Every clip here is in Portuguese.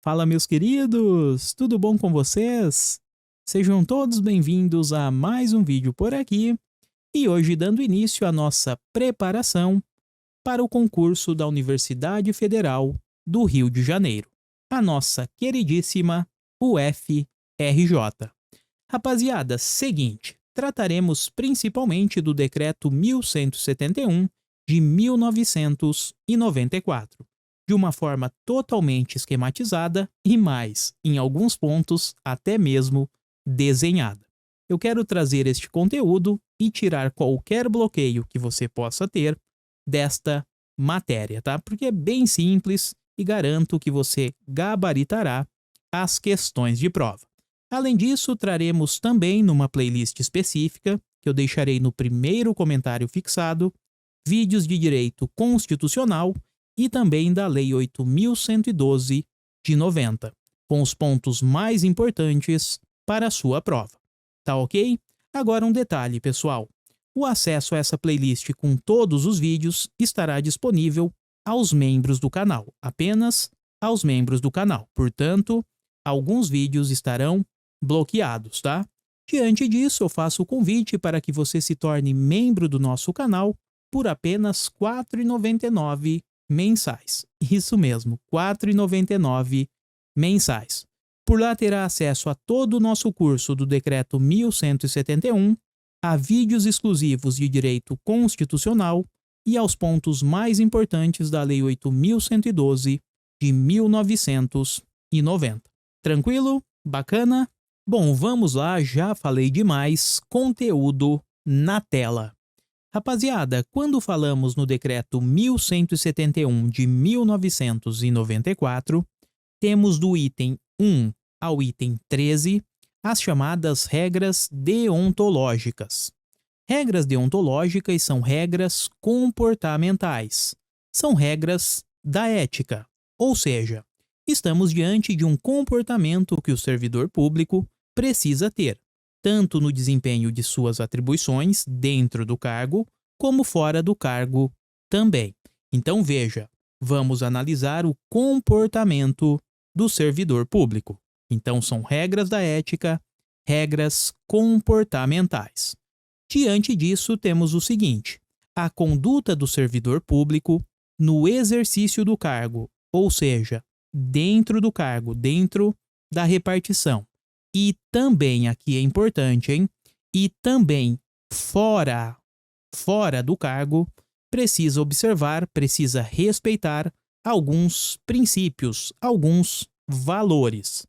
Fala, meus queridos! Tudo bom com vocês? Sejam todos bem-vindos a mais um vídeo por aqui e hoje dando início à nossa preparação para o concurso da Universidade Federal do Rio de Janeiro, a nossa queridíssima UFRJ. Rapaziada, seguinte, trataremos principalmente do Decreto 1171 de 1994 de uma forma totalmente esquematizada e mais, em alguns pontos, até mesmo desenhada. Eu quero trazer este conteúdo e tirar qualquer bloqueio que você possa ter desta matéria, tá? Porque é bem simples e garanto que você gabaritará as questões de prova. Além disso, traremos também numa playlist específica, que eu deixarei no primeiro comentário fixado, vídeos de direito constitucional e também da Lei 8.112 de 90, com os pontos mais importantes para a sua prova. Tá ok? Agora um detalhe, pessoal. O acesso a essa playlist com todos os vídeos estará disponível aos membros do canal, apenas aos membros do canal. Portanto, alguns vídeos estarão bloqueados, tá? Diante disso, eu faço o convite para que você se torne membro do nosso canal por apenas R$ 4,99 mensais. Isso mesmo, R$ 4,99 mensais. Por lá terá acesso a todo o nosso curso do Decreto 1171, a vídeos exclusivos de direito constitucional e aos pontos mais importantes da Lei 8.112 de 1990. Tranquilo? Bacana? Bom, vamos lá, já falei demais, conteúdo na tela. Rapaziada, quando falamos no Decreto 1171 de 1994, temos do item 1 ao item 13 as chamadas regras deontológicas. Regras deontológicas são regras comportamentais, são regras da ética, ou seja, estamos diante de um comportamento que o servidor público precisa ter, tanto no desempenho de suas atribuições dentro do cargo, como fora do cargo também. Então veja, vamos analisar o comportamento do servidor público. Então são regras da ética, regras comportamentais. Diante disso, temos o seguinte: a conduta do servidor público no exercício do cargo, ou seja, dentro do cargo, dentro da repartição. E também, aqui é importante, hein? E também fora do cargo, precisa observar, precisa respeitar alguns princípios, alguns valores,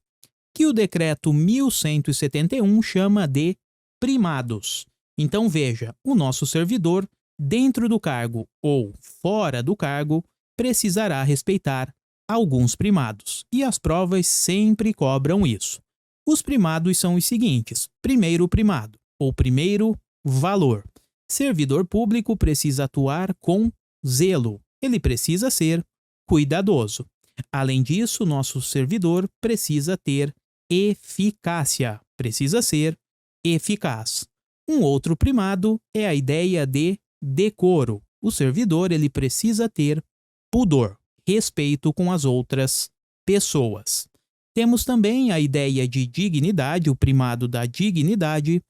que o Decreto 1171 chama de primados. Então veja, o nosso servidor, dentro do cargo ou fora do cargo, precisará respeitar alguns primados, e as provas sempre cobram isso. Os primados são os seguintes: primeiro primado, ou primeiro valor. Servidor público precisa atuar com zelo, ele precisa ser cuidadoso. Além disso, nosso servidor precisa ter eficácia, precisa ser eficaz. Um outro primado é a ideia de decoro. O servidor ele precisa ter pudor, respeito com as outras pessoas. Temos também a ideia de dignidade, o primado da dignidade.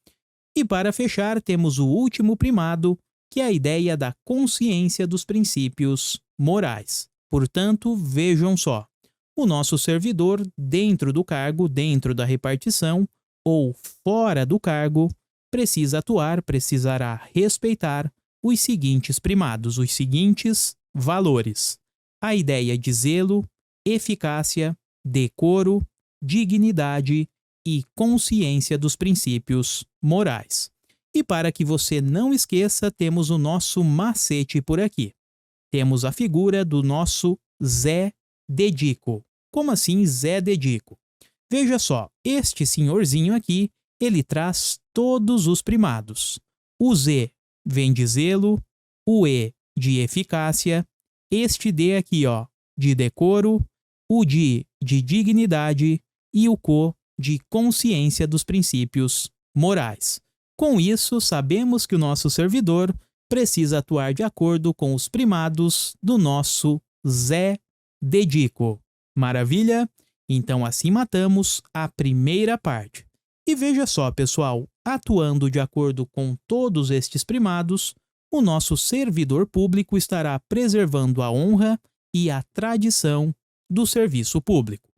E para fechar, temos o último primado, que é a ideia da consciência dos princípios morais. Portanto, vejam só, o nosso servidor, dentro do cargo, dentro da repartição ou fora do cargo, precisa atuar, precisará respeitar os seguintes primados, os seguintes valores: a ideia de zelo, eficácia, decoro, dignidade e consciência dos princípios morais. E para que você não esqueça, temos o nosso macete por aqui. Temos a figura do nosso Zé Dedico. Como assim Zé Dedico? Veja só, este senhorzinho aqui, ele traz todos os primados. O Z vem de zelo, o E de eficácia, este D aqui, ó, de decoro, o D de dignidade e o CO de consciência dos princípios morais. Com isso, sabemos que o nosso servidor precisa atuar de acordo com os primados do nosso Zé Dedico. Maravilha? Então, assim matamos a primeira parte. E veja só, pessoal, atuando de acordo com todos estes primados, o nosso servidor público estará preservando a honra e a tradição do serviço público.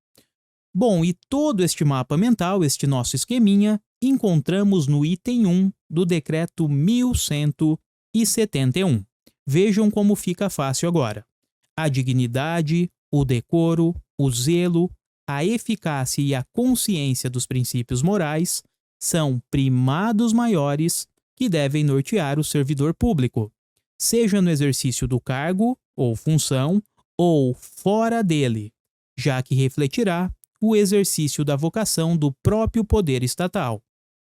Bom, e todo este mapa mental, este nosso esqueminha, encontramos no item 1 do decreto 1171. Vejam como fica fácil agora. A dignidade, o decoro, o zelo, a eficácia e a consciência dos princípios morais são primados maiores que devem nortear o servidor público, seja no exercício do cargo ou função ou fora dele, já que refletirá o exercício da vocação do próprio poder estatal.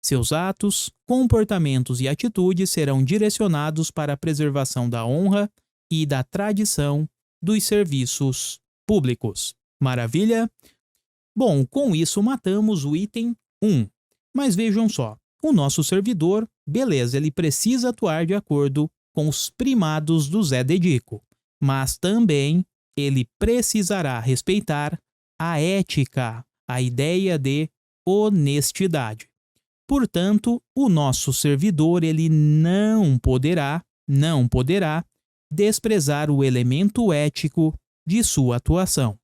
Seus atos, comportamentos e atitudes serão direcionados para a preservação da honra e da tradição dos serviços públicos. Maravilha? Bom, com isso matamos o item 1. Mas vejam só, o nosso servidor, beleza, ele precisa atuar de acordo com os primados do Zé Dedico, mas também ele precisará respeitar a ética, a ideia de honestidade. Portanto, o nosso servidor ele não poderá desprezar o elemento ético de sua atuação.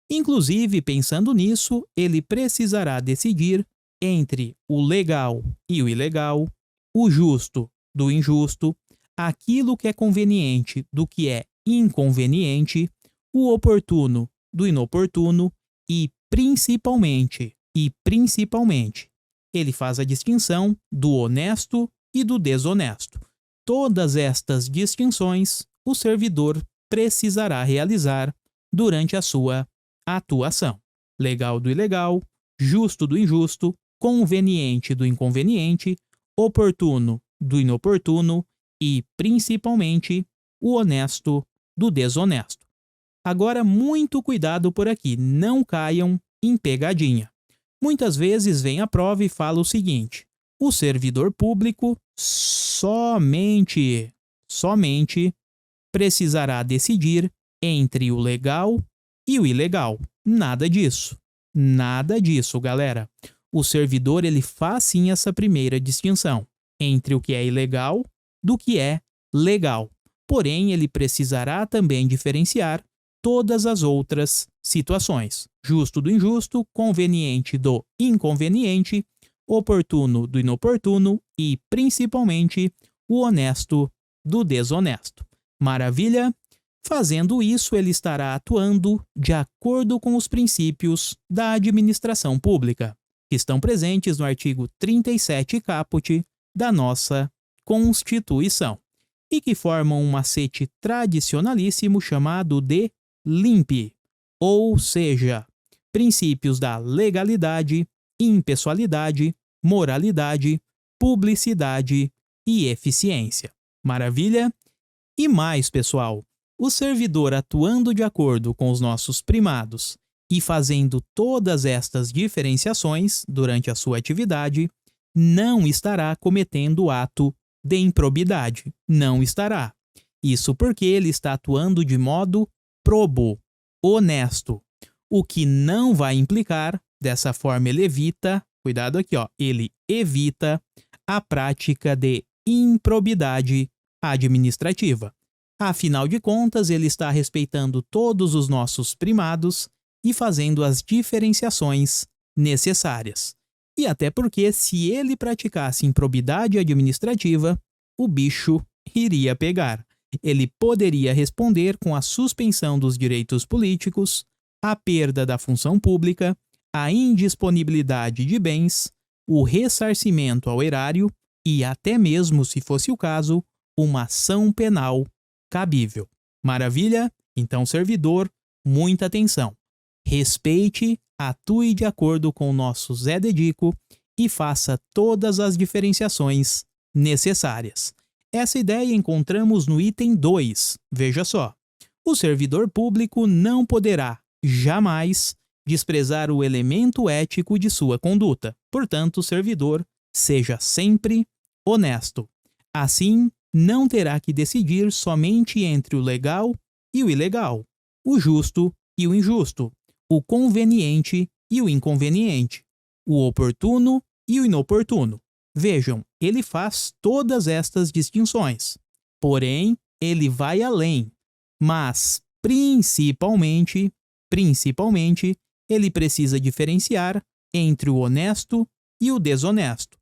Inclusive, pensando nisso, ele precisará decidir entre o legal e o ilegal, o justo do injusto, aquilo que é conveniente do que é inconveniente, o oportuno do inoportuno e principalmente, ele faz a distinção do honesto e do desonesto. Todas estas distinções o servidor precisará realizar durante a sua atuação. Legal do ilegal, justo do injusto, conveniente do inconveniente, oportuno do inoportuno e, principalmente, o honesto do desonesto. Agora, muito cuidado por aqui, não caiam em pegadinha. Muitas vezes vem a prova e fala o seguinte: o servidor público somente precisará decidir entre o legal e o ilegal. Nada disso. Nada disso, galera. O servidor ele faz sim essa primeira distinção entre o que é ilegal do que é legal. Porém, ele precisará também diferenciar todas as outras situações: justo do injusto, conveniente do inconveniente, oportuno do inoportuno e, principalmente, o honesto do desonesto. Maravilha? Fazendo isso, ele estará atuando de acordo com os princípios da administração pública, que estão presentes no artigo 37 caput da nossa Constituição, e que formam um macete tradicionalíssimo chamado de LIMP, ou seja, princípios da legalidade, impessoalidade, moralidade, publicidade e eficiência. Maravilha? E mais, pessoal, o servidor atuando de acordo com os nossos primados e fazendo todas estas diferenciações durante a sua atividade, não estará cometendo ato de improbidade. Não estará. Isso porque ele está atuando de modo probo, honesto, o que não vai implicar, dessa forma ele evita, cuidado aqui, ele evita a prática de improbidade administrativa. Afinal de contas, ele está respeitando todos os nossos primados e fazendo as diferenciações necessárias. E até porque, se ele praticasse improbidade administrativa, o bicho iria pegar. Ele poderia responder com a suspensão dos direitos políticos, a perda da função pública, a indisponibilidade de bens, o ressarcimento ao erário e até mesmo, se fosse o caso, uma ação penal cabível. Maravilha? Então, servidor, muita atenção. Respeite, atue de acordo com o nosso Zé Dedico e faça todas as diferenciações necessárias. Essa ideia encontramos no item 2. Veja só. O servidor público não poderá, jamais, desprezar o elemento ético de sua conduta. Portanto, o servidor seja sempre honesto. Assim, não terá que decidir somente entre o legal e o ilegal, o justo e o injusto, o conveniente e o inconveniente, o oportuno e o inoportuno. Vejam, ele faz todas estas distinções. Porém, ele vai além, mas principalmente, ele precisa diferenciar entre o honesto e o desonesto.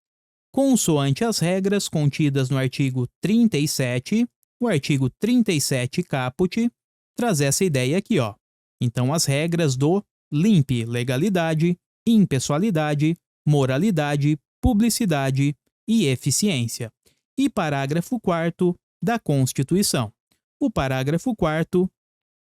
Consoante as regras contidas no artigo 37, o artigo 37 caput traz essa ideia aqui, ó. Então, as regras do LIMP, legalidade, impessoalidade, moralidade, publicidade e eficiência. E parágrafo 4º da Constituição. O parágrafo 4º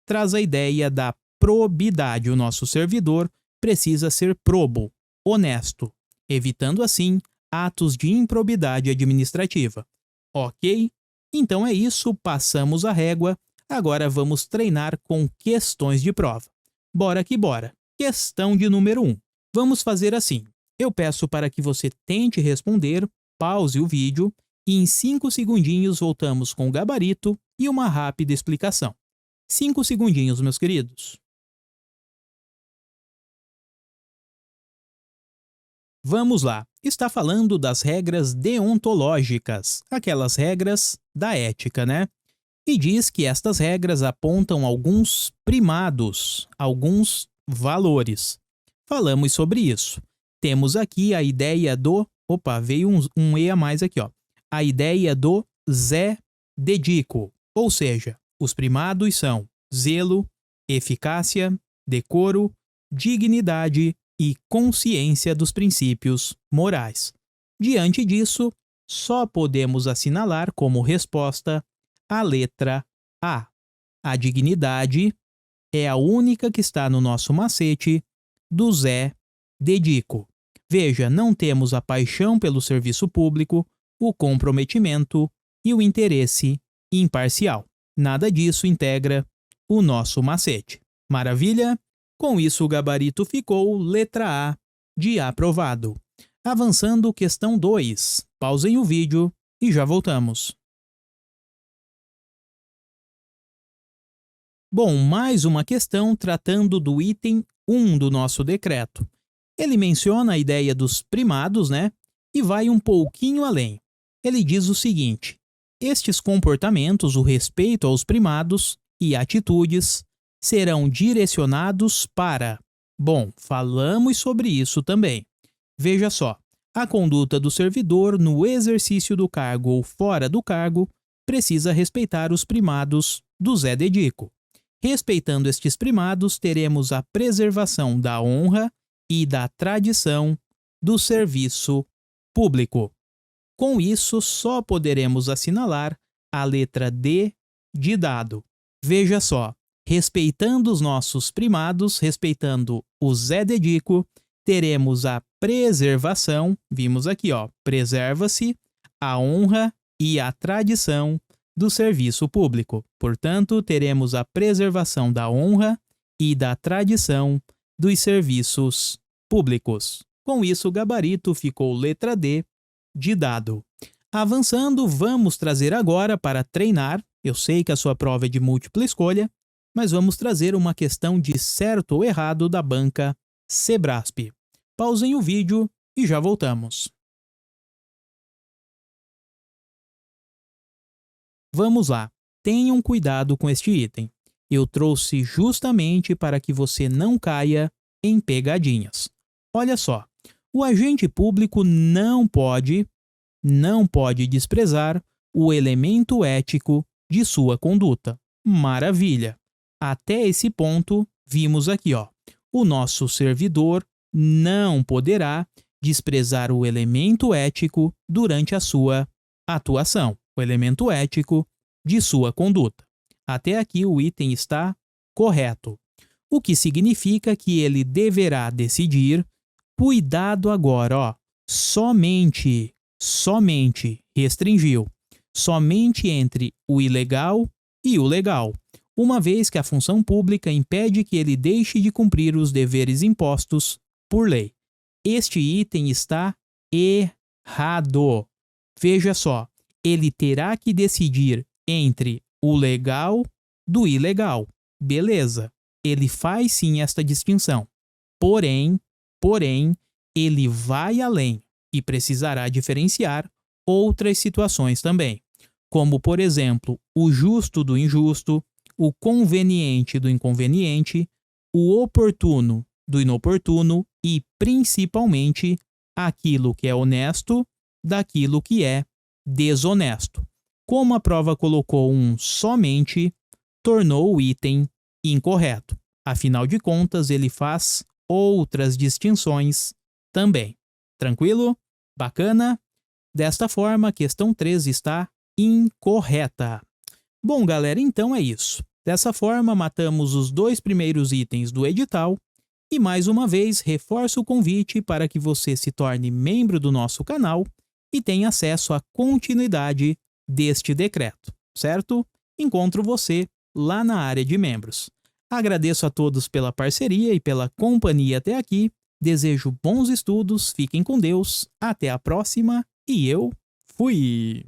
traz a ideia da probidade. O nosso servidor precisa ser probo, honesto, evitando assim atos de improbidade administrativa. Ok? Então é isso, passamos a régua. Agora vamos treinar com questões de prova. Bora que bora. Questão de número 1. Vamos fazer assim. Eu peço para que você tente responder, pause o vídeo e em 5 segundinhos voltamos com o gabarito e uma rápida explicação. 5 segundinhos, meus queridos. Vamos lá. Está falando das regras deontológicas, aquelas regras da ética, né? E diz que estas regras apontam alguns primados, alguns valores. Falamos sobre isso. Temos aqui a ideia do... Opa, veio um E a mais aqui, ó. A ideia do Zé Dedico, ou seja, os primados são zelo, eficácia, decoro, dignidade e consciência dos princípios morais. Diante disso, só podemos assinalar como resposta a letra A. A dignidade é a única que está no nosso macete do Zé Dedico. Veja, não temos a paixão pelo serviço público, o comprometimento e o interesse imparcial. Nada disso integra o nosso macete. Maravilha? Com isso, o gabarito ficou letra A de aprovado. Avançando, questão 2. Pausem o vídeo e já voltamos. Bom, mais uma questão tratando do item 1 do nosso decreto. Ele menciona a ideia dos primados, né? E vai um pouquinho além. Ele diz o seguinte: estes comportamentos, o respeito aos primados e atitudes, serão direcionados para... Bom, falamos sobre isso também. Veja só, a conduta do servidor no exercício do cargo ou fora do cargo precisa respeitar os primados do Zé Dedico. Respeitando estes primados, teremos a preservação da honra e da tradição do serviço público. Com isso, só poderemos assinalar a letra D de dado. Veja só, respeitando os nossos primados, respeitando o Zé Dedico, teremos a preservação, vimos aqui, ó, preserva-se a honra e a tradição do serviço público. Portanto, teremos a preservação da honra e da tradição dos serviços públicos. Com isso, o gabarito ficou letra D de dado. Avançando, vamos trazer agora para treinar. Eu sei que a sua prova é de múltipla escolha, mas vamos trazer uma questão de certo ou errado da banca Sebrasp. Pausem o vídeo e já voltamos. Vamos lá, tenham cuidado com este item. Eu trouxe justamente para que você não caia em pegadinhas. Olha só, o agente público não pode desprezar o elemento ético de sua conduta. Maravilha! Até esse ponto, vimos aqui, ó, o nosso servidor não poderá desprezar o elemento ético durante a sua atuação, o elemento ético de sua conduta. Até aqui o item está correto, o que significa que ele deverá decidir, cuidado agora, ó, somente, restringiu, somente entre o ilegal e o legal, uma vez que a função pública impede que ele deixe de cumprir os deveres impostos por lei. Este item está errado. Veja só, ele terá que decidir entre o legal do ilegal. Beleza. ele faz sim esta distinção. Porém, ele vai além e precisará diferenciar outras situações também, como, por exemplo, o justo do injusto, o conveniente do inconveniente, o oportuno do inoportuno e, principalmente, aquilo que é honesto daquilo que é desonesto. Como a prova colocou um somente, tornou o item incorreto. Afinal de contas, ele faz outras distinções também. Tranquilo? Bacana? Desta forma, a questão 3 está incorreta. Bom, galera, então é isso. Dessa forma, matamos os 2 primeiros itens do edital e, mais uma vez, reforço o convite para que você se torne membro do nosso canal e tenha acesso à continuidade deste decreto, certo? Encontro você lá na área de membros. Agradeço a todos pela parceria e pela companhia até aqui. Desejo bons estudos, fiquem com Deus, até a próxima e eu fui!